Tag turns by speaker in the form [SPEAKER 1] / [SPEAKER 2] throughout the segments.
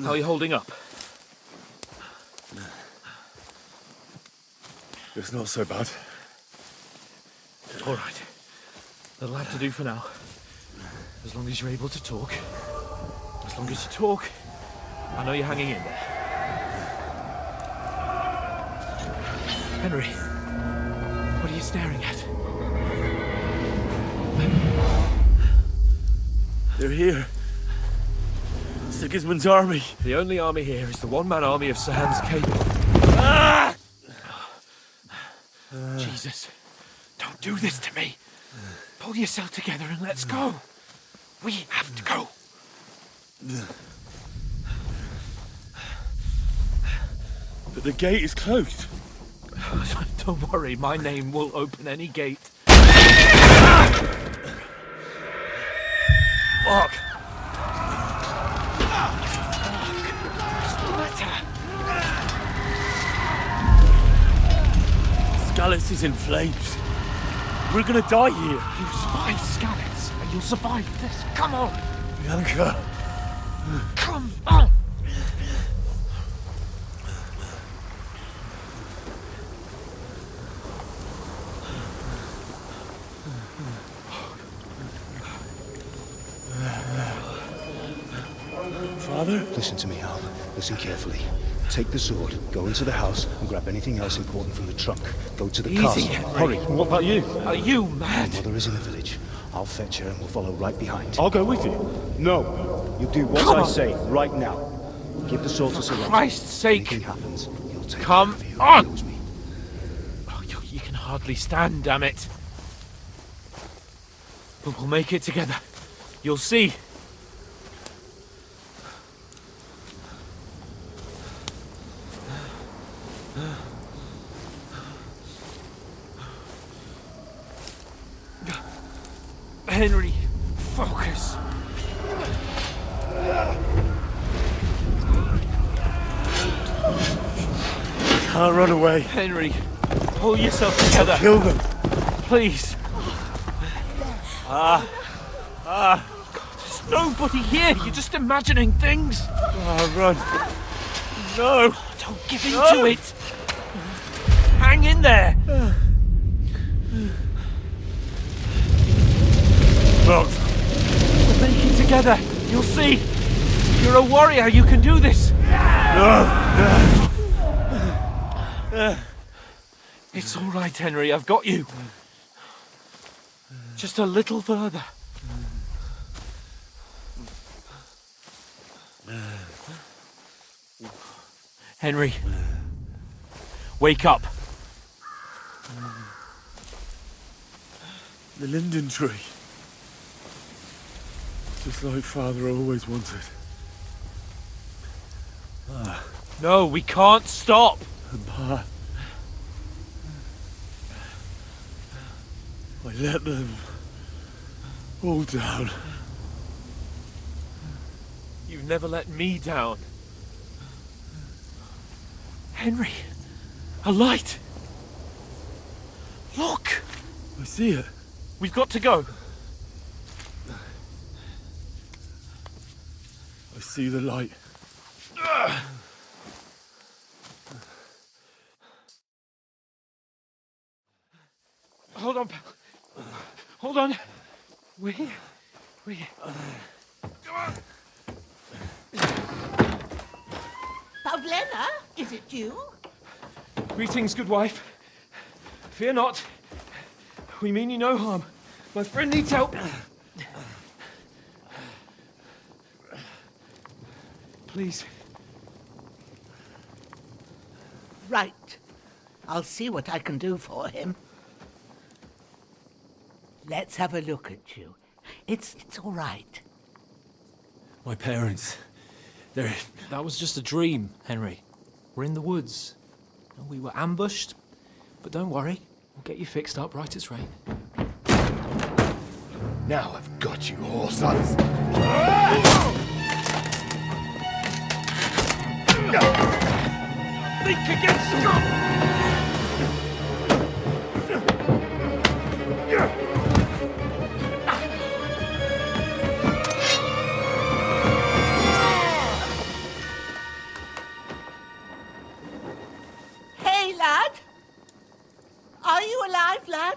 [SPEAKER 1] How are you holding up?
[SPEAKER 2] It's not so bad.
[SPEAKER 1] All right. That'll have to do for now. As long as you're able to talk. As long as you talk, I know you're hanging in there. Henry, what are you staring at?
[SPEAKER 2] They're here. Sigismund's army.
[SPEAKER 1] The only army here is the one-man army of Sahans Cape.
[SPEAKER 2] Ah!
[SPEAKER 1] Jesus, don't do this to me. Pull yourself together and let's go. We have to go.
[SPEAKER 2] But the gate is closed.
[SPEAKER 1] Don't worry, my name will open any gate.
[SPEAKER 2] Fuck! Scallis is in flames. We're gonna die here.
[SPEAKER 1] You survived Scallis, and you'll survive this. Come on!
[SPEAKER 2] Bianca.
[SPEAKER 1] Come on!
[SPEAKER 2] Father?
[SPEAKER 3] Listen to me, Hal. Listen carefully. Take the sword, go into the house, and grab anything else important from the trunk. Go to the castle.
[SPEAKER 1] Henry.
[SPEAKER 3] Hurry.
[SPEAKER 2] What about you?
[SPEAKER 1] Are you mad?
[SPEAKER 3] Mother is in the village. I'll fetch her and we'll follow right behind.
[SPEAKER 2] I'll go with you.
[SPEAKER 3] No. You do what
[SPEAKER 1] Come
[SPEAKER 3] I
[SPEAKER 1] on.
[SPEAKER 3] say right now. Give the sword to Sir
[SPEAKER 1] Christ's sake!
[SPEAKER 3] Anything happens, he'll take
[SPEAKER 1] Come
[SPEAKER 3] care of you.
[SPEAKER 1] on.
[SPEAKER 3] He knows me.
[SPEAKER 1] Oh, you can hardly stand, damn it. But we'll make it together. You'll see. Henry, focus.
[SPEAKER 2] Can't run away.
[SPEAKER 1] Henry, pull yourself together.
[SPEAKER 2] Kill them.
[SPEAKER 1] Please. God, there's nobody here. You're just imagining things.
[SPEAKER 2] Run. No.
[SPEAKER 1] Don't give in to it. Hang in there.
[SPEAKER 2] Look.
[SPEAKER 1] We'll make it together. You'll see. You're a warrior. You can do this.
[SPEAKER 2] No.
[SPEAKER 1] It's all right, Henry. I've got you. Just a little further. Henry, wake up.
[SPEAKER 2] The linden tree. Just like Father always wanted.
[SPEAKER 1] No, we can't stop.
[SPEAKER 2] And Pa. I let them all down.
[SPEAKER 1] You've never let me down. Henry, a light. Look,
[SPEAKER 2] I see it.
[SPEAKER 1] we've got to go.
[SPEAKER 2] I see the light.
[SPEAKER 1] Hold on, pal. Hold on. We're here. We're here.
[SPEAKER 4] Bozhena, is it you?
[SPEAKER 1] Greetings, good wife. Fear not. We mean you no harm. My friend needs help. Please.
[SPEAKER 4] Right. I'll see what I can do for him. Let's have a look at you. It's all right.
[SPEAKER 2] My parents. They're...
[SPEAKER 5] That was just a dream, Henry. We're in the woods. We were ambushed, but don't worry. We'll get you fixed up right as rain.
[SPEAKER 2] Now I've got you, whore sons.
[SPEAKER 1] Think against Scott!
[SPEAKER 4] you alive, lad?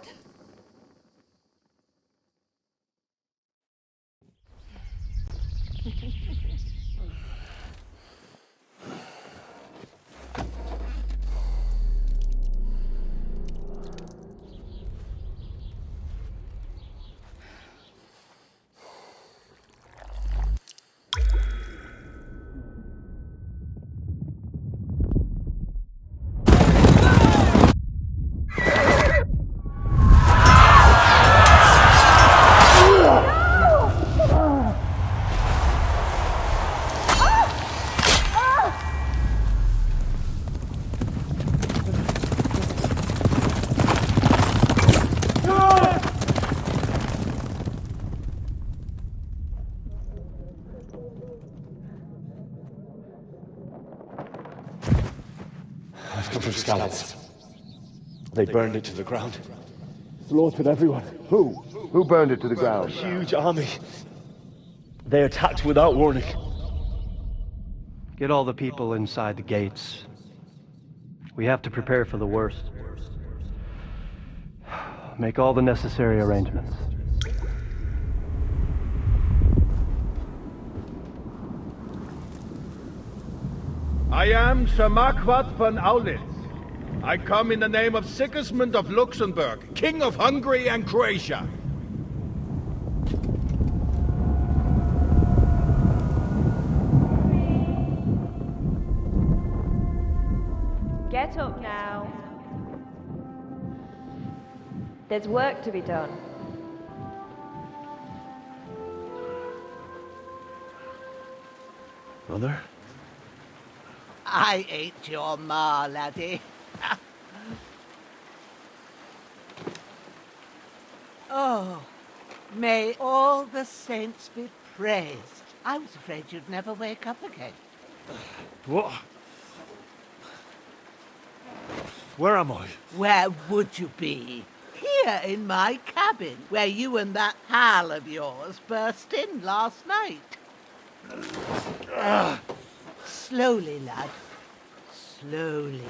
[SPEAKER 6] I've come from Scallops. They burned it to the ground. Slaughtered everyone.
[SPEAKER 7] Who? Who burned it to the ground?
[SPEAKER 6] Huge army. They attacked without warning.
[SPEAKER 8] Get all the people inside the gates. We have to prepare for the worst. Make all the necessary arrangements.
[SPEAKER 7] I am Sir Marquardt von Aulitz. I come in the name of Sigismund of Luxembourg, King of Hungary and Croatia.
[SPEAKER 9] Get up now. There's work to be done.
[SPEAKER 6] Mother?
[SPEAKER 4] I ain't your ma, laddie. Oh, may all the saints be praised. I was afraid you'd never wake up again.
[SPEAKER 2] What? Where am I?
[SPEAKER 4] Where would you be? Here in my cabin, where you and that pal of yours burst in last night. Slowly, lad. Slowly.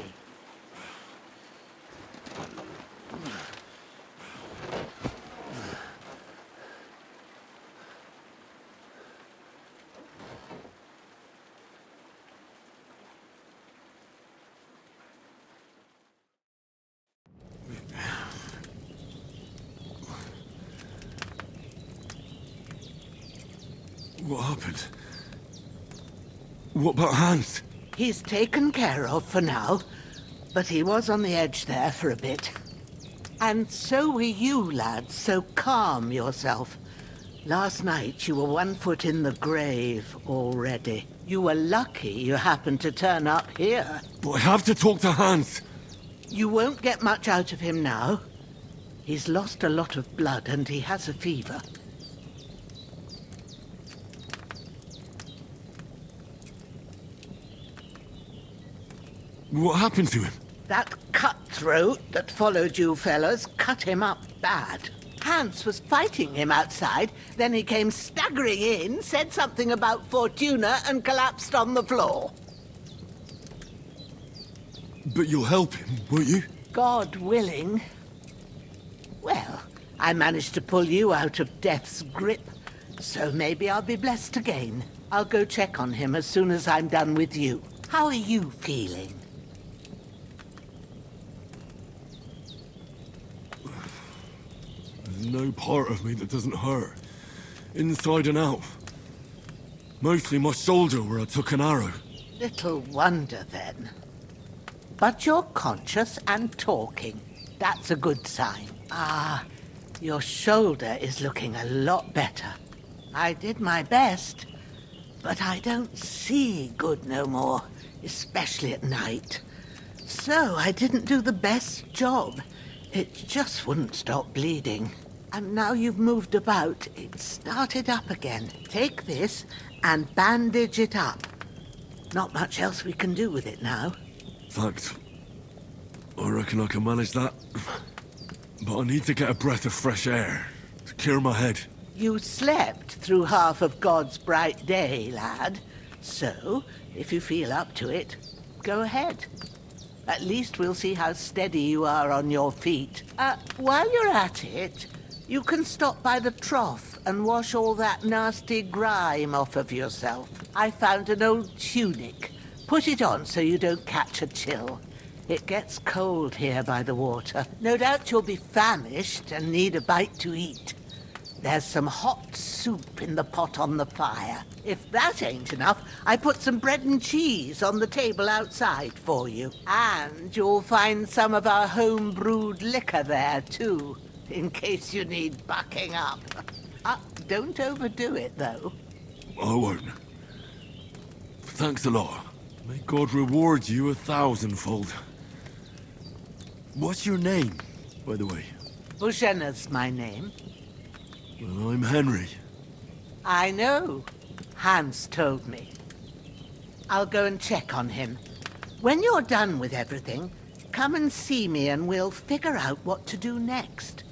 [SPEAKER 2] What happened? What about Hans?
[SPEAKER 4] He's taken care of for now, but he was on the edge there for a bit. And so were you, lad, so calm yourself. Last night you were 1 foot in the grave already. You were lucky you happened to turn up here.
[SPEAKER 2] But I have to talk to Hans.
[SPEAKER 4] You won't get much out of him now. He's lost a lot of blood and he has a fever.
[SPEAKER 2] What happened to him?
[SPEAKER 4] That cutthroat that followed you fellas cut him up bad. Hans was fighting him outside, then he came staggering in, said something about Fortuna and collapsed on the floor.
[SPEAKER 2] But you'll help him, won't you?
[SPEAKER 4] God willing. Well, I managed to pull you out of death's grip, so maybe I'll be blessed again. I'll go check on him as soon as I'm done with you. How are you feeling?
[SPEAKER 2] There's no part of me that doesn't hurt. Inside and out. Mostly my shoulder where I took an arrow.
[SPEAKER 4] Little wonder then. But you're conscious and talking. That's a good sign. Ah, your shoulder is looking a lot better. I did my best, but I don't see good no more, especially at night. So I didn't do the best job. It just wouldn't stop bleeding. And now you've moved about, it started up again. Take this and bandage it up. Not much else we can do with it now.
[SPEAKER 2] Thanks. I reckon I can manage that. But I need to get a breath of fresh air to clear my head.
[SPEAKER 4] You slept through half of God's bright day, lad. So, if you feel up to it, go ahead. At least we'll see how steady you are on your feet. While you're at it, you can stop by the trough and wash all that nasty grime off of yourself. I found an old tunic. Put it on so you don't catch a chill. It gets cold here by the water. No doubt you'll be famished and need a bite to eat. There's some hot soup in the pot on the fire. If that ain't enough, I put some bread and cheese on the table outside for you. And you'll find some of our home-brewed liquor there, too, in case you need bucking up. Don't overdo it, though.
[SPEAKER 2] I won't. Thanks a lot. May God reward you 1,000-fold. What's your name, by the way?
[SPEAKER 4] Bozhena's my name.
[SPEAKER 2] Well, I'm Henry.
[SPEAKER 4] I know. Hans told me. I'll go and check on him. When you're done with everything, come and see me and we'll figure out what to do next.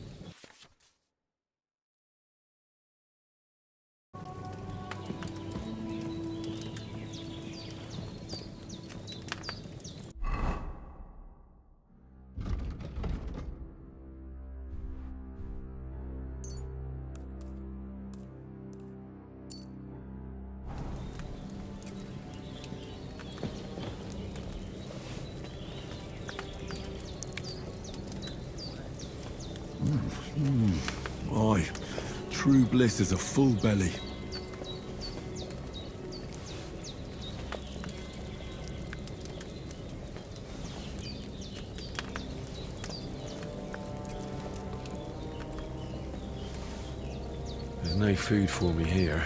[SPEAKER 2] Aye, true bliss is a full belly. There's no food for me here.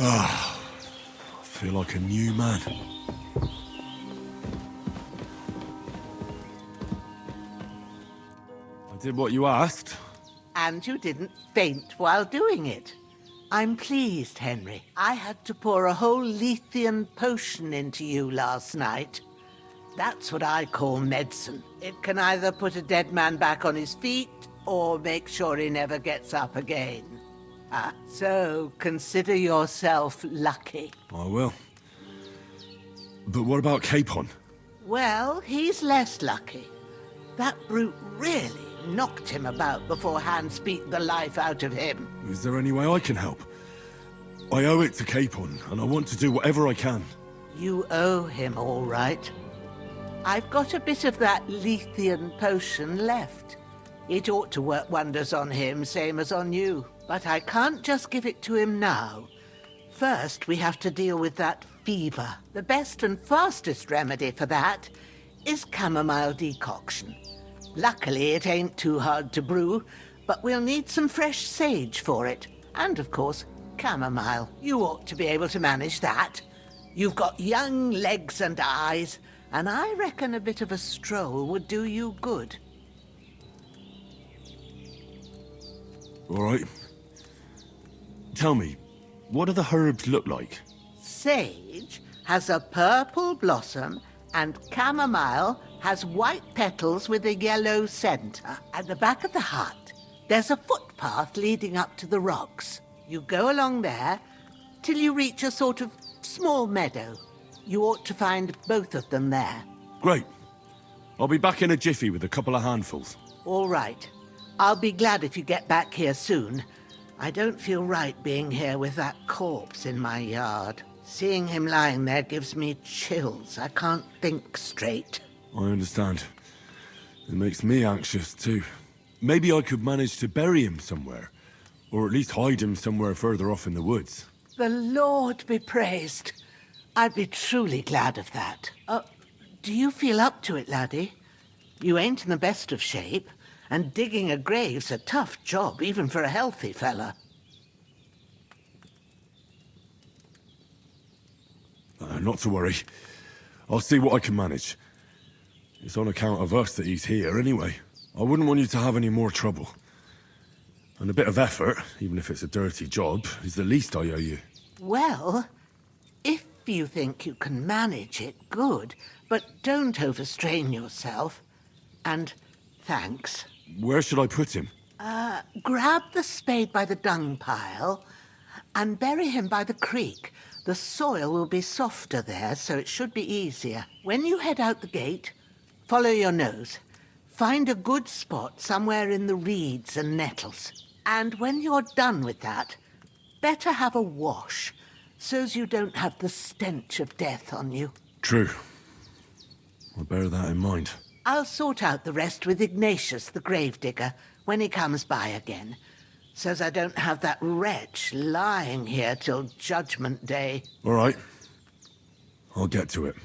[SPEAKER 2] I feel like a new man. I did what you asked.
[SPEAKER 4] And you didn't faint while doing it. I'm pleased, Henry. I had to pour a whole Lethean potion into you last night. That's what I call medicine. It can either put a dead man back on his feet or make sure he never gets up again. So consider yourself lucky.
[SPEAKER 2] I will. But what about Capon?
[SPEAKER 4] Well, he's less lucky. That brute really knocked him about before Hans beat the life out of him.
[SPEAKER 2] Is there any way I can help? I owe it to Capon, and I want to do whatever I can.
[SPEAKER 4] You owe him, all right. I've got a bit of that Lethean potion left. It ought to work wonders on him, same as on you. But I can't just give it to him now. First, we have to deal with that fever. The best and fastest remedy for that is chamomile decoction. Luckily, it ain't too hard to brew, but we'll need some fresh sage for it. And, of course, chamomile. You ought to be able to manage that. You've got young legs and eyes, and I reckon a bit of a stroll would do you good.
[SPEAKER 2] All right. Tell me, what do the herbs look like?
[SPEAKER 4] Sage has a purple blossom, and chamomile has white petals with a yellow center. At the back of the hut, there's a footpath leading up to the rocks. You go along there till you reach a sort of small meadow. You ought to find both of them there.
[SPEAKER 2] Great. I'll be back in a jiffy with a couple of handfuls.
[SPEAKER 4] All right. I'll be glad if you get back here soon. I don't feel right being here with that corpse in my yard. Seeing him lying there gives me chills. I can't think straight.
[SPEAKER 2] I understand. It makes me anxious, too. Maybe I could manage to bury him somewhere. Or at least hide him somewhere further off in the woods.
[SPEAKER 4] The Lord be praised. I'd be truly glad of that. Do you feel up to it, laddie? You ain't in the best of shape, and digging a grave's a tough job, even for a healthy fella.
[SPEAKER 2] Not to worry. I'll see what I can manage. It's on account of us that he's here, anyway. I wouldn't want you to have any more trouble. And a bit of effort, even if it's a dirty job, is the least I owe you.
[SPEAKER 4] Well, if you think you can manage it, good. But don't overstrain yourself. And thanks.
[SPEAKER 2] Where should I put him?
[SPEAKER 4] Grab the spade by the dung pile and bury him by the creek. The soil will be softer there, so it should be easier. When you head out the gate, follow your nose. Find a good spot somewhere in the reeds and nettles. And when you're done with that, better have a wash, so's you don't have the stench of death on you.
[SPEAKER 2] True. I'll bear that in mind.
[SPEAKER 4] I'll sort out the rest with Ignatius, the gravedigger, when he comes by again, so's I don't have that wretch lying here till Judgment Day.
[SPEAKER 2] All right. I'll get to it.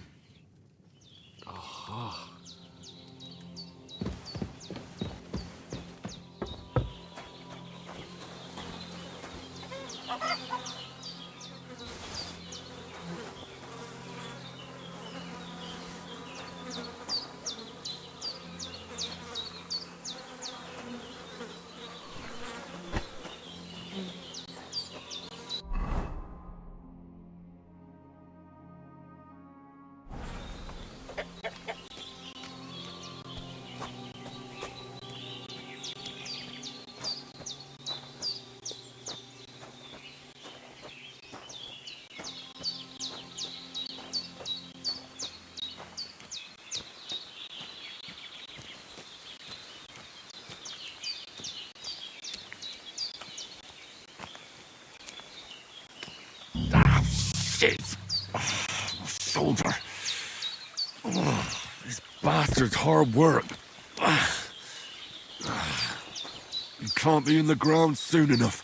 [SPEAKER 2] Shit! Oh, my shoulder. Oh, this bastard's hard work. You can't be in the ground soon enough.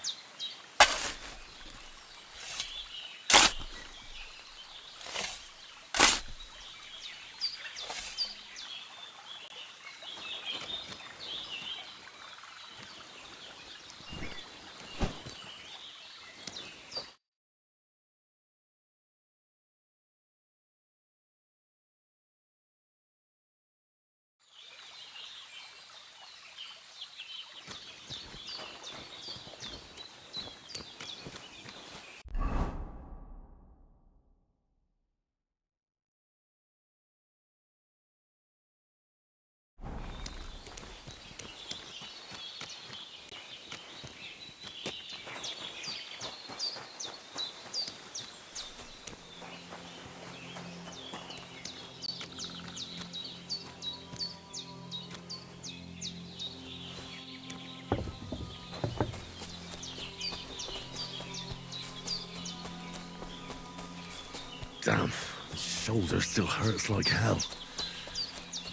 [SPEAKER 2] Damn, the shoulder still hurts like hell.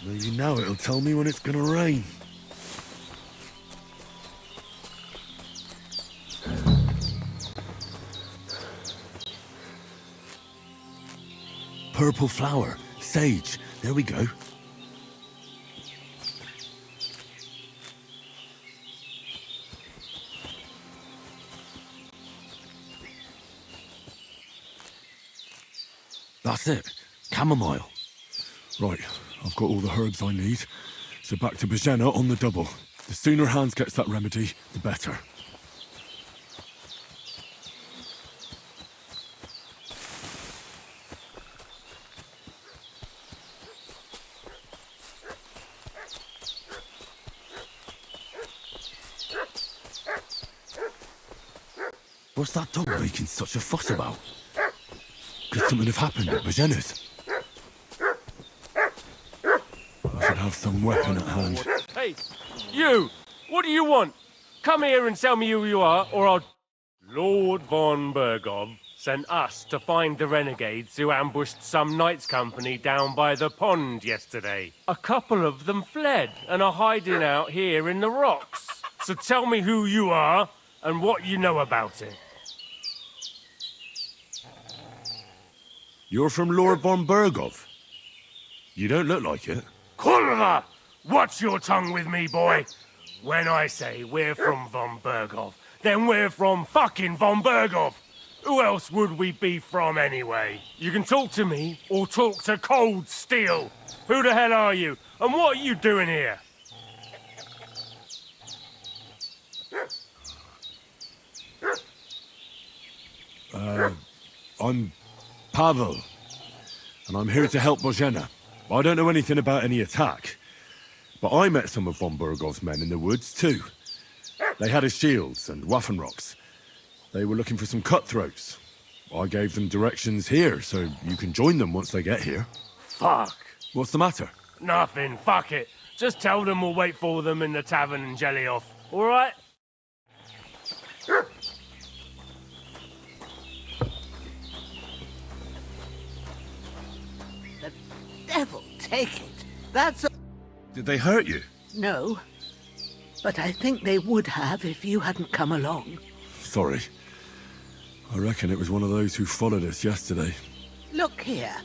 [SPEAKER 2] Maybe now it'll tell me when it's gonna rain. Purple flower, sage, there we go. That's it. Chamomile. Right, I've got all the herbs I need. So back to Bozhena on the double. The sooner Hans gets that remedy, the better. What's that dog making such a fuss about? Could something have happened at Bozhena's? I should have some weapon at hand.
[SPEAKER 10] Hey, you! What do you want? Come here and tell me who you are, or I'll... Lord von Bergov sent us to find the renegades who ambushed some knights' company down by the pond yesterday. A couple of them fled and are hiding out here in the rocks. So tell me who you are and what you know about it.
[SPEAKER 2] You're from Lord von Bergov? You don't look like it.
[SPEAKER 10] Kurva! Watch your tongue with me, boy. When I say we're from von Bergov, then we're from fucking von Bergov. Who else would we be from anyway? You can talk to me or talk to cold steel. Who the hell are you? And what are you doing here?
[SPEAKER 2] I'm Pavel, and I'm here to help Bozhena. I don't know anything about any attack, but I met some of von Burgov's men in the woods too. They had his shields and Waffenrocks. They were looking for some cutthroats. I gave them directions here, so you can join them once they get here.
[SPEAKER 10] Fuck.
[SPEAKER 2] What's the matter?
[SPEAKER 10] Nothing, fuck it. Just tell them we'll wait for them in the tavern and jelly off, alright?
[SPEAKER 4] The devil take it. That's a...
[SPEAKER 2] Did they hurt you?
[SPEAKER 4] No. But I think they would have if you hadn't come along.
[SPEAKER 2] Sorry. I reckon it was one of those who followed us yesterday.
[SPEAKER 4] Look here.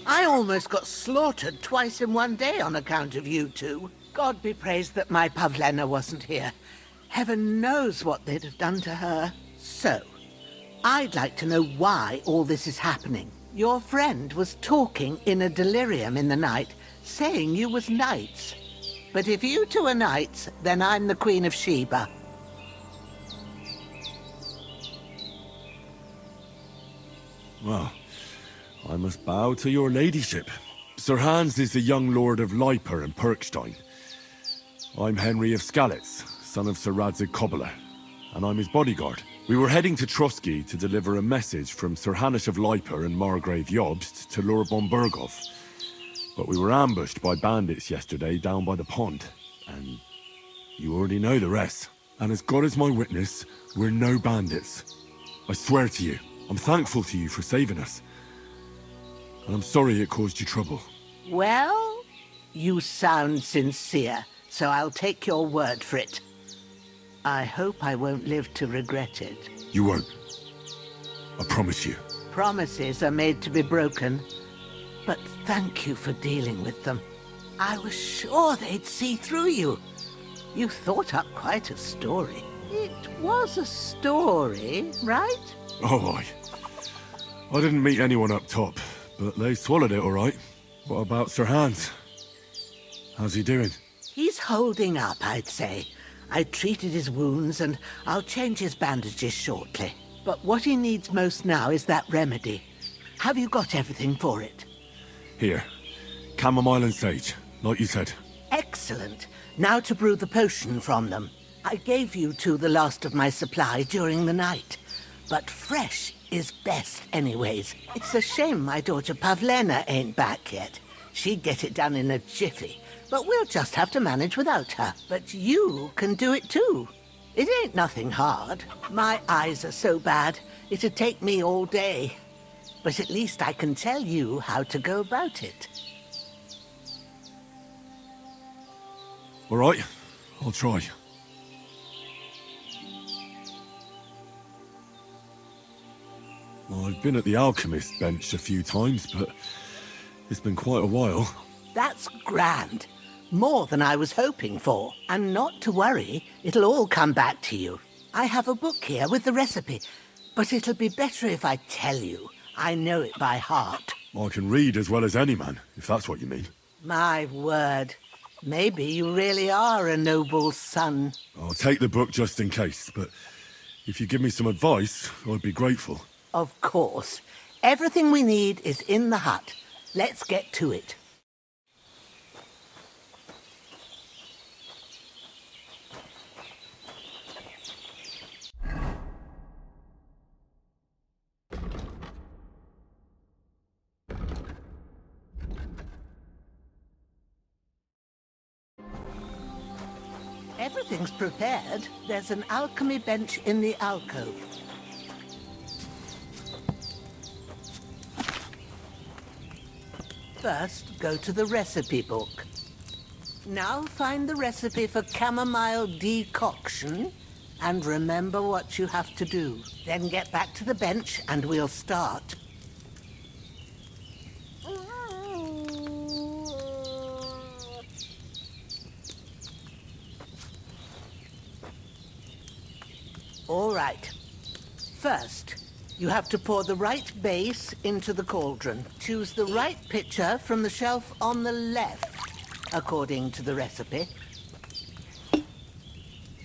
[SPEAKER 4] I almost got slaughtered twice in one day on account of you two. God be praised that my Pavlena wasn't here. Heaven knows what they'd have done to her. So, I'd like to know why all this is happening. Your friend was talking in a delirium in the night, saying you was knights. But if you two are knights, then I'm the Queen of Sheba.
[SPEAKER 2] Well, I must bow to your ladyship. Sir Hans is the young lord of Leiper and Perkstein. I'm Henry of Skalitz, son of Sir Radzig Cobbler, and I'm his bodyguard. We were heading to Trotsky to deliver a message from Sir Hanish of Leiper and Margrave Jobst to Lord von Burgov. But we were ambushed by bandits yesterday down by the pond, and you already know the rest. And as God is my witness, we're no bandits. I swear to you, I'm thankful to you for saving us. And I'm sorry it caused you trouble.
[SPEAKER 4] Well, you sound sincere, so I'll take your word for it. I hope I won't live to regret it.
[SPEAKER 2] You won't. I promise you.
[SPEAKER 4] Promises are made to be broken. But thank you for dealing with them. I was sure they'd see through you. You thought up quite a story. It was a story, right?
[SPEAKER 2] Oh, I didn't meet anyone up top, but they swallowed it all right. What about Sir Hans? How's he doing?
[SPEAKER 4] He's holding up, I'd say. I treated his wounds and I'll change his bandages shortly. But what he needs most now is that remedy. Have you got everything for it?
[SPEAKER 2] Here. Chamomile and sage, like you said.
[SPEAKER 4] Excellent. Now to brew the potion from them. I gave you two the last of my supply during the night. But fresh is best anyways. It's a shame my daughter Pavlena ain't back yet. She'd get it done in a jiffy. But we'll just have to manage without her. But you can do it too. It ain't nothing hard. My eyes are so bad, it'd take me all day. But at least I can tell you how to go about it.
[SPEAKER 2] All right, I'll try. Well, I've been at the alchemist's bench a few times, but it's been quite a while.
[SPEAKER 4] That's grand. More than I was hoping for. And not to worry, it'll all come back to you. I have a book here with the recipe, but it'll be better if I tell you. I know it by heart.
[SPEAKER 2] I can read as well as any man, if that's what you mean.
[SPEAKER 4] My word. Maybe you really are a noble's son.
[SPEAKER 2] I'll take the book just in case, but if you give me some advice, I'd be grateful.
[SPEAKER 4] Of course. Everything we need is in the hut. Let's get to it. Everything's prepared. There's an alchemy bench in the alcove. First, go to the recipe book. Now find the recipe for chamomile decoction and remember what you have to do. Then get back to the bench and we'll start. All right. First, you have to pour the right base into the cauldron. Choose the right pitcher from the shelf on the left, according to the recipe.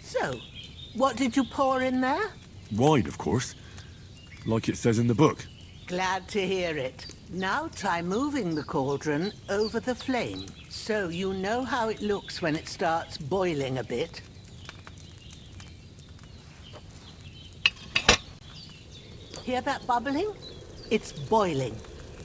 [SPEAKER 4] So, what did you pour in there?
[SPEAKER 2] Wine, of course. Like it says in the book.
[SPEAKER 4] Glad to hear it. Now try moving the cauldron over the flame, so you know how it looks when it starts boiling a bit. Hear that bubbling? It's boiling.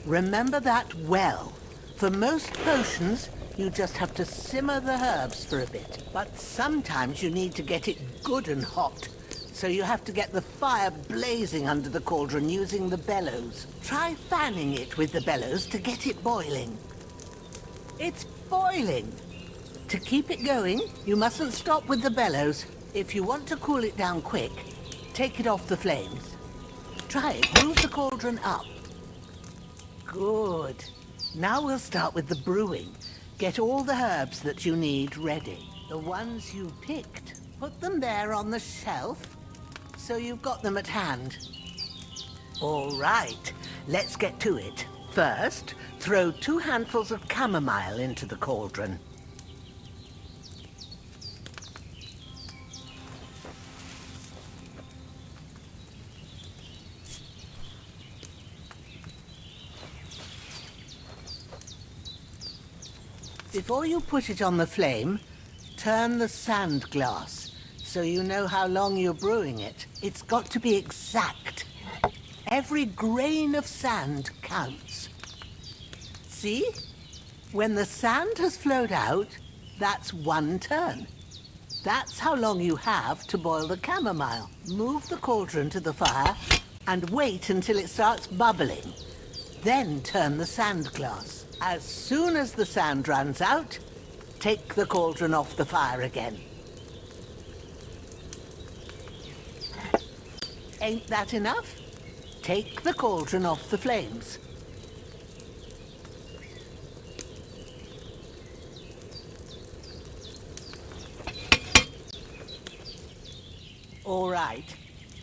[SPEAKER 4] Remember that well. For most potions, you just have to simmer the herbs for a bit. But sometimes you need to get it good and hot. So you have to get the fire blazing under the cauldron using the bellows. Try fanning it with the bellows to get it boiling. It's boiling. To keep it going, you mustn't stop with the bellows. If you want to cool it down quick, take it off the flames. Try it. Move the cauldron up. Good. Now we'll start with the brewing. Get all the herbs that you need ready. The ones you picked. Put them there on the shelf, so you've got them at hand. All right, let's get to it. First, throw 2 handfuls of chamomile into the cauldron. Before you put it on the flame, turn the sand glass so you know how long you're brewing it. It's got to be exact. Every grain of sand counts. See? When the sand has flowed out, that's 1 turn. That's how long you have to boil the chamomile. Move the cauldron to the fire and wait until it starts bubbling. Then turn the sand glass. As soon as the sand runs out, take the cauldron off the fire again. Ain't that enough? Take the cauldron off the flames. All right.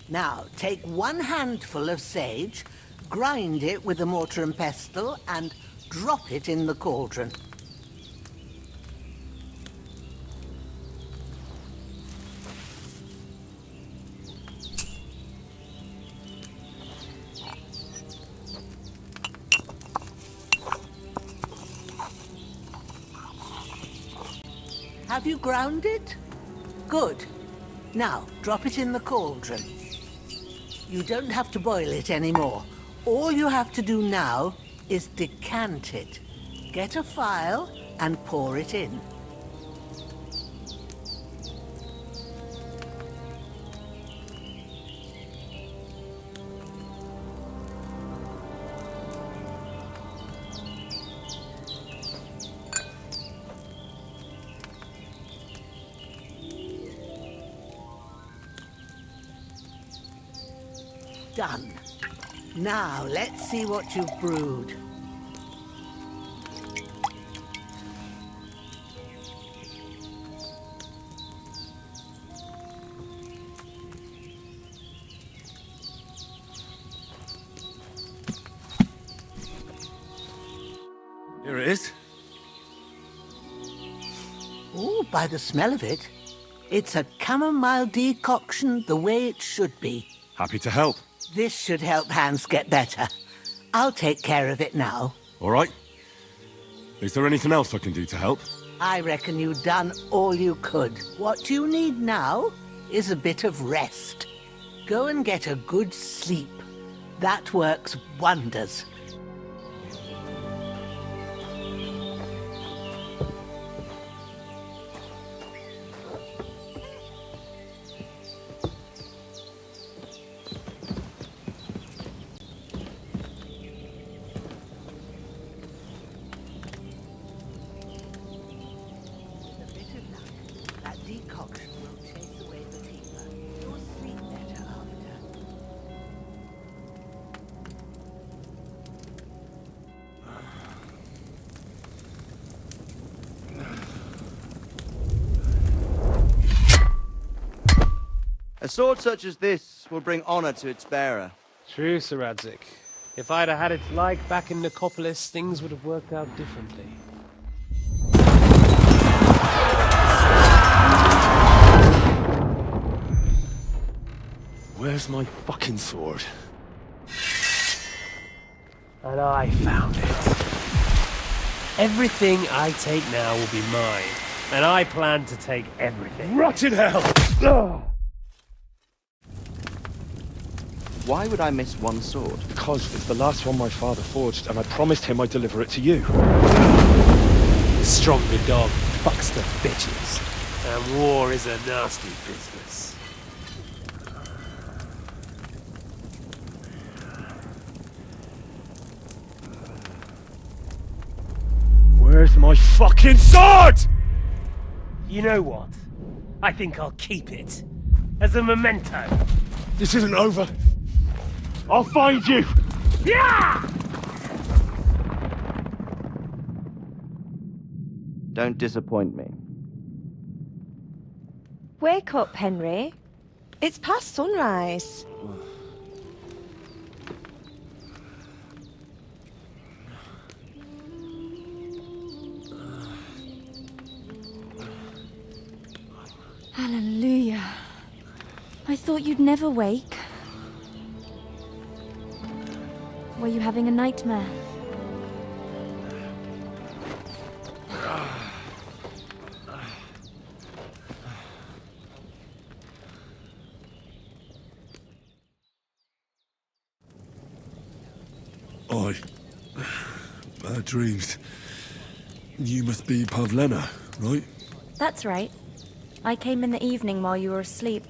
[SPEAKER 4] Now, take 1 handful of sage, grind it with a mortar and pestle, and drop it in the cauldron. Have you ground it? Good. Now, drop it in the cauldron. You don't have to boil it anymore. All you have to do now is decant it. Get a phial and pour it in. Done. Now, let's see what you've brewed.
[SPEAKER 2] Here it is.
[SPEAKER 4] Ooh, by the smell of it, it's a chamomile decoction the way it should be.
[SPEAKER 2] Happy to help.
[SPEAKER 4] This should help Hans get better. I'll take care of it now.
[SPEAKER 2] All right. Is there anything else I can do to help?
[SPEAKER 4] I reckon you've done all you could. What you need now is a bit of rest. Go and get a good sleep. That works wonders. Decoction will chase away the fever. You'll sleep better after.
[SPEAKER 11] A sword such as this will bring honor to its bearer.
[SPEAKER 10] True, Sir Radzik. If I'd have had its like back in Nicopolis, things would have worked out differently.
[SPEAKER 2] Where's my fucking sword?
[SPEAKER 10] And I found it. Everything I take now will be mine. And I plan to take everything.
[SPEAKER 6] Rotten hell!
[SPEAKER 11] Why would I miss one sword?
[SPEAKER 6] Because it's the last one my father forged, and I promised him I'd deliver it to you.
[SPEAKER 10] Stronger dog fucks the bitches. And war is a nasty business.
[SPEAKER 6] Where's my fucking sword?
[SPEAKER 10] You know what? I think I'll keep it. As a memento.
[SPEAKER 6] This isn't over. I'll find you!
[SPEAKER 10] Yeah!
[SPEAKER 11] Don't disappoint me.
[SPEAKER 9] Wake up, Henry. It's past sunrise.
[SPEAKER 12] Hallelujah. I thought you'd never wake. Were you having a nightmare?
[SPEAKER 2] Bad dreams. You must be Pavlena, right?
[SPEAKER 12] That's right. I came in the evening while you were asleep.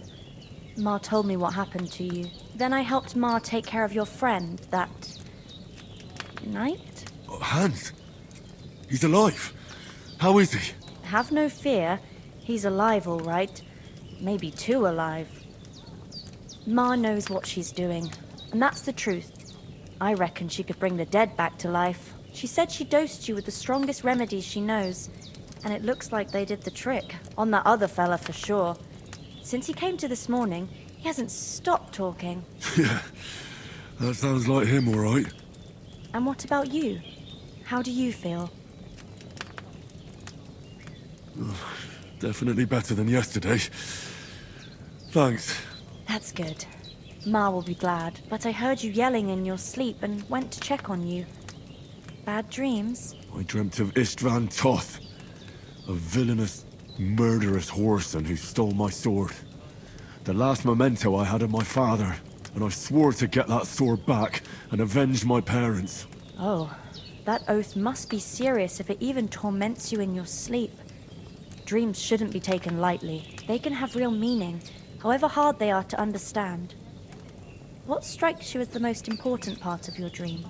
[SPEAKER 12] Ma told me what happened to you. Then I helped Ma take care of your friend that night?
[SPEAKER 2] Oh, Hans! He's alive! How is he?
[SPEAKER 12] Have no fear. He's alive, all right. Maybe too alive. Ma knows what she's doing, and that's the truth. I reckon she could bring the dead back to life. She said she dosed you with the strongest remedies she knows, and it looks like they did the trick. On that other fella for sure. Since he came to this morning, he hasn't stopped talking.
[SPEAKER 2] Yeah, that sounds like him, all right.
[SPEAKER 12] And what about you? How do you feel?
[SPEAKER 2] Definitely better than yesterday. Thanks.
[SPEAKER 12] That's good. Ma will be glad, but I heard you yelling in your sleep and went to check on you. Bad dreams?
[SPEAKER 2] I dreamt of Istvan Toth, a villainous, murderous whoreson who stole my sword. The last memento I had of my father, and I swore to get that sword back and avenge my parents.
[SPEAKER 12] Oh, that oath must be serious if it even torments you in your sleep. Dreams shouldn't be taken lightly. They can have real meaning, however hard they are to understand. What strikes you as the most important part of your dream?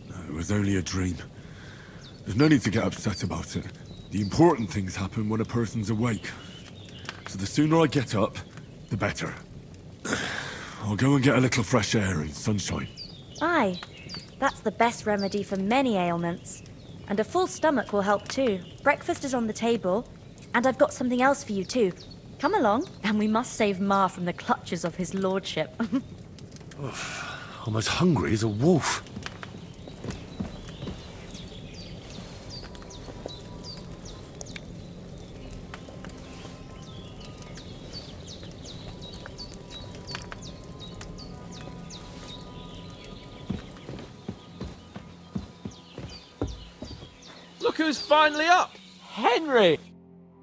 [SPEAKER 2] No, it was only a dream. There's no need to get upset about it. The important things happen when a person's awake. So the sooner I get up, the better. I'll go and get a little fresh air and sunshine.
[SPEAKER 12] Aye, that's the best remedy for many ailments. And a full stomach will help too. Breakfast is on the table, and I've got something else for you too. Come along, and we must save Ma from the clutches of his lordship.
[SPEAKER 2] I'm as hungry as a wolf.
[SPEAKER 1] Look who's finally up! Henry!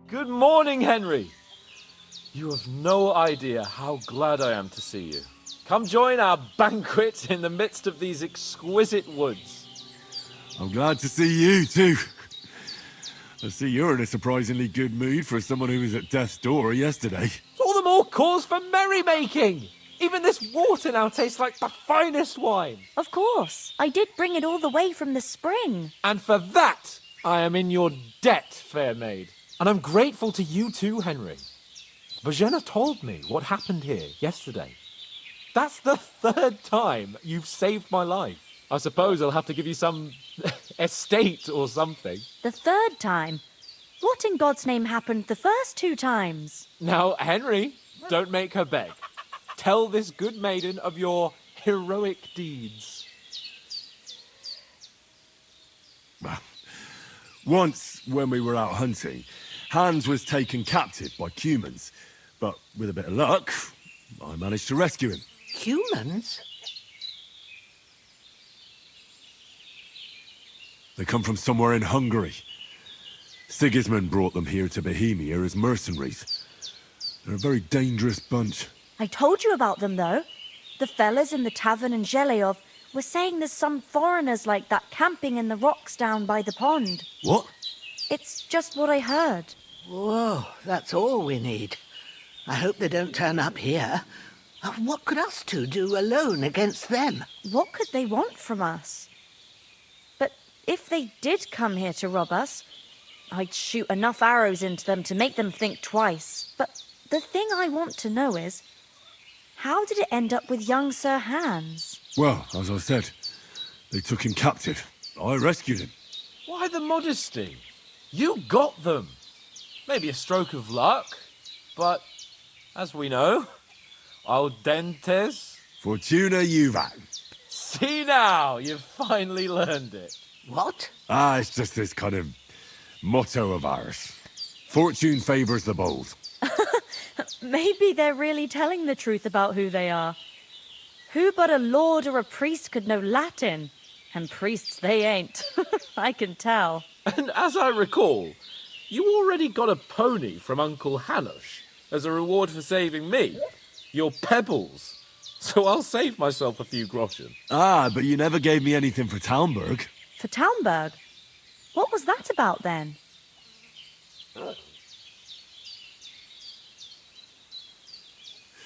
[SPEAKER 1] Good morning, Henry! You have no idea how glad I am to see you. Come join our banquet in the midst of these exquisite woods.
[SPEAKER 2] I'm glad to see you, too. I see you're in a surprisingly good mood for someone who was at death's door yesterday.
[SPEAKER 1] It's all the more cause for merrymaking! Even this water now tastes like the finest wine.
[SPEAKER 12] Of course. I did bring it all the way from the spring.
[SPEAKER 1] And for that, I am in your debt, fair maid. And I'm grateful to you too, Henry. Bozhena told me what happened here yesterday. That's the third time you've saved my life. I suppose I'll have to give you some estate or something.
[SPEAKER 12] The third time? What in God's name happened the first 2 times?
[SPEAKER 1] Now, Henry, don't make her beg. Tell this good maiden of your heroic deeds.
[SPEAKER 2] Once, when we were out hunting, Hans was taken captive by humans. but with a bit of luck, I managed to rescue him.
[SPEAKER 4] Humans?
[SPEAKER 2] They come from somewhere in Hungary. Sigismund brought them here to Bohemia as mercenaries. They're a very dangerous bunch.
[SPEAKER 12] I told you about them, though. The fellas in the tavern in Zheleov were saying there's some foreigners like that camping in the rocks down by the pond.
[SPEAKER 2] What?
[SPEAKER 12] It's just what I heard.
[SPEAKER 4] Whoa, that's all we need. I hope they don't turn up here. What could us two do alone against them?
[SPEAKER 12] What could they want from us? But if they did come here to rob us, I'd shoot enough arrows into them to make them think twice. But the thing I want to know is, how did it end up with young Sir Hans?
[SPEAKER 2] Well, as I said, they took him captive. I rescued him.
[SPEAKER 1] Why the modesty? You got them. Maybe a stroke of luck, but as we know, al dentes.
[SPEAKER 2] Fortuna juvat.
[SPEAKER 1] See now, you've finally learned it.
[SPEAKER 4] What?
[SPEAKER 2] It's just this kind of motto of ours. Fortune favours the bold.
[SPEAKER 12] Maybe they're really telling the truth about who they are. Who but a lord or a priest could know Latin? And priests they ain't. I can tell.
[SPEAKER 1] And as I recall, you already got a pony from Uncle Hanush as a reward for saving me. Your pebbles. So I'll save myself a few groschen.
[SPEAKER 2] But you never gave me anything for Talmberg.
[SPEAKER 12] For Talmberg? What was that about then?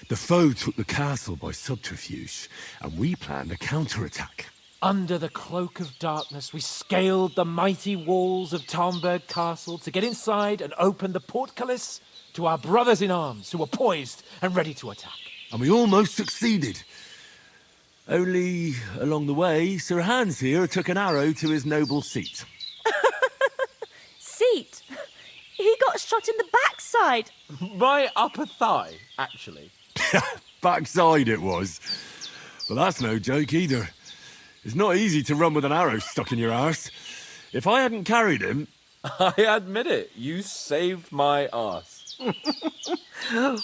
[SPEAKER 2] The foe took the castle by subterfuge, and we planned a counterattack.
[SPEAKER 1] Under the cloak of darkness, we scaled the mighty walls of Talmberg Castle to get inside and open the portcullis to our brothers in arms who were poised and ready to attack.
[SPEAKER 2] And we almost succeeded. Only, along the way, Sir Hans here took an arrow to his noble seat.
[SPEAKER 12] Seat? He got shot in the backside.
[SPEAKER 1] My upper thigh, actually.
[SPEAKER 2] Backside it was. But that's no joke either. It's not easy to run with an arrow stuck in your arse. If I hadn't carried him...
[SPEAKER 1] I admit it, you saved my arse.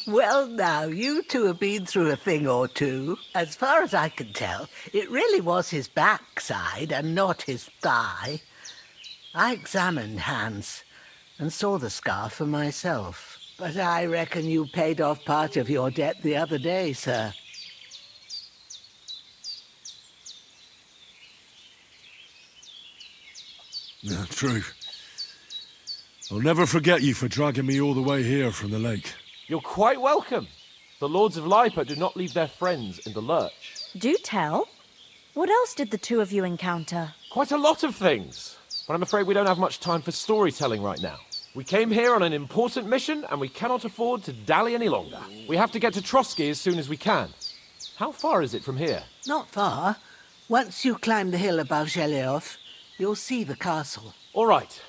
[SPEAKER 4] Well, now, you two have been through a thing or two. As far as I can tell, it really was his backside and not his thigh. I examined Hans and saw the scar for myself. But I reckon you paid off part of your debt the other day, sir.
[SPEAKER 2] Yeah, true. I'll never forget you for dragging me all the way here from the lake.
[SPEAKER 1] You're quite welcome. The Lords of Lipa do not leave their friends in the lurch.
[SPEAKER 12] Do tell. What else did the two of you encounter?
[SPEAKER 1] Quite a lot of things. But I'm afraid we don't have much time for storytelling right now. We came here on an important mission, and we cannot afford to dally any longer. We have to get to Trotsky as soon as we can. How far is it from here?
[SPEAKER 4] Not far. Once you climb the hill above Zheleov, you'll see the castle.
[SPEAKER 1] All right.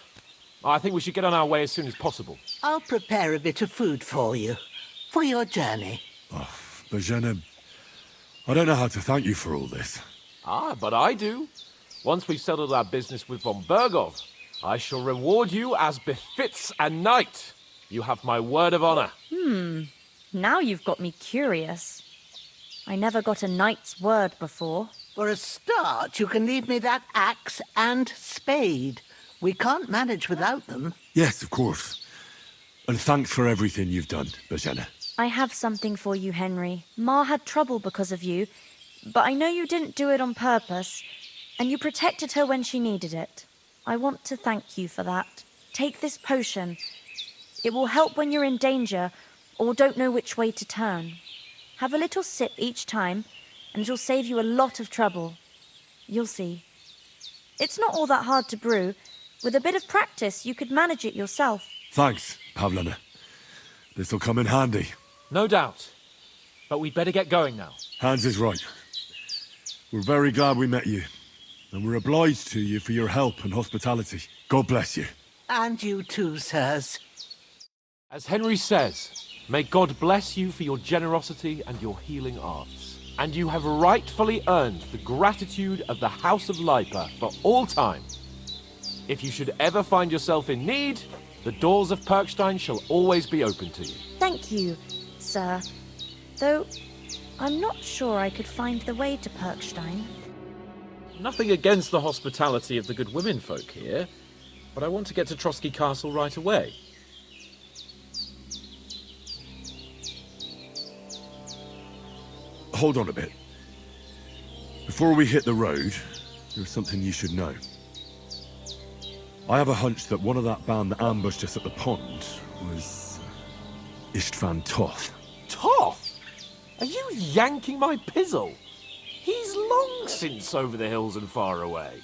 [SPEAKER 1] I think we should get on our way as soon as possible.
[SPEAKER 4] I'll prepare a bit of food for you, for your journey.
[SPEAKER 2] Bozhena, I don't know how to thank you for all this.
[SPEAKER 1] But I do. Once we've settled our business with von Bergov, I shall reward you as befits a knight. You have my word of honor.
[SPEAKER 12] Now you've got me curious. I never got a knight's word before.
[SPEAKER 4] For a start, you can leave me that axe and spade. We can't manage without them.
[SPEAKER 2] Yes, of course. And thanks for everything you've done, Bozhena.
[SPEAKER 12] I have something for you, Henry. Ma had trouble because of you, but I know you didn't do it on purpose, and you protected her when she needed it. I want to thank you for that. Take this potion. It will help when you're in danger or don't know which way to turn. Have a little sip each time, and it'll save you a lot of trouble. You'll see. It's not all that hard to brew. With a bit of practice, you could manage it yourself.
[SPEAKER 2] Thanks, Pavlina. This'll come in handy.
[SPEAKER 1] No doubt. But we'd better get going now.
[SPEAKER 2] Hans is right. We're very glad we met you. And we're obliged to you for your help and hospitality. God bless you.
[SPEAKER 4] And you too, sirs.
[SPEAKER 1] As Henry says, may God bless you for your generosity and your healing arts. And you have rightfully earned the gratitude of the House of Lipa for all time. If you should ever find yourself in need, the doors of Perkstein shall always be open to you.
[SPEAKER 12] Thank you. sir. Though, I'm not sure I could find the way to Perkstein.
[SPEAKER 1] Nothing against the hospitality of the good women folk here, but I want to get to Trotsky Castle right away.
[SPEAKER 2] Hold on a bit. Before we hit the road, there's something you should know. I have a hunch that one of that band that ambushed us at the pond was Istvan Toth.
[SPEAKER 1] Toth? Are you yanking my pizzle? He's long since over the hills and far away.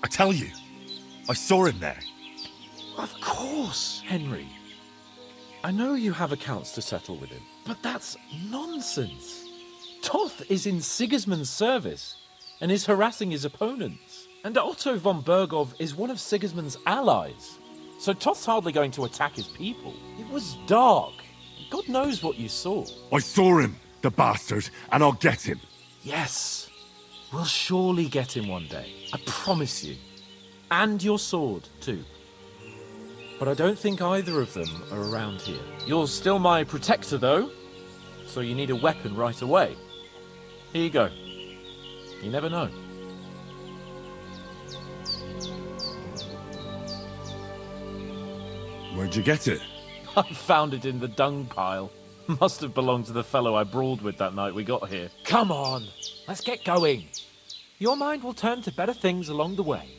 [SPEAKER 2] I tell you, I saw him there.
[SPEAKER 1] Of course, Henry. I know you have accounts to settle with him, but that's nonsense. Toth is in Sigismund's service and is harassing his opponents. And Otto von Bergov is one of Sigismund's allies. So Toth's hardly going to attack his people. It was dark. God knows what you saw.
[SPEAKER 2] I saw him, the bastard, and I'll get him.
[SPEAKER 1] Yes. We'll surely get him one day. I promise you. And your sword, too. But I don't think either of them are around here. You're still my protector, though, so you need a weapon right away. Here you go. You never know.
[SPEAKER 2] Where'd you get it?
[SPEAKER 1] I found it in the dung pile. Must have belonged to the fellow I brawled with that night we got here. Come on, let's get going. Your mind will turn to better things along the way.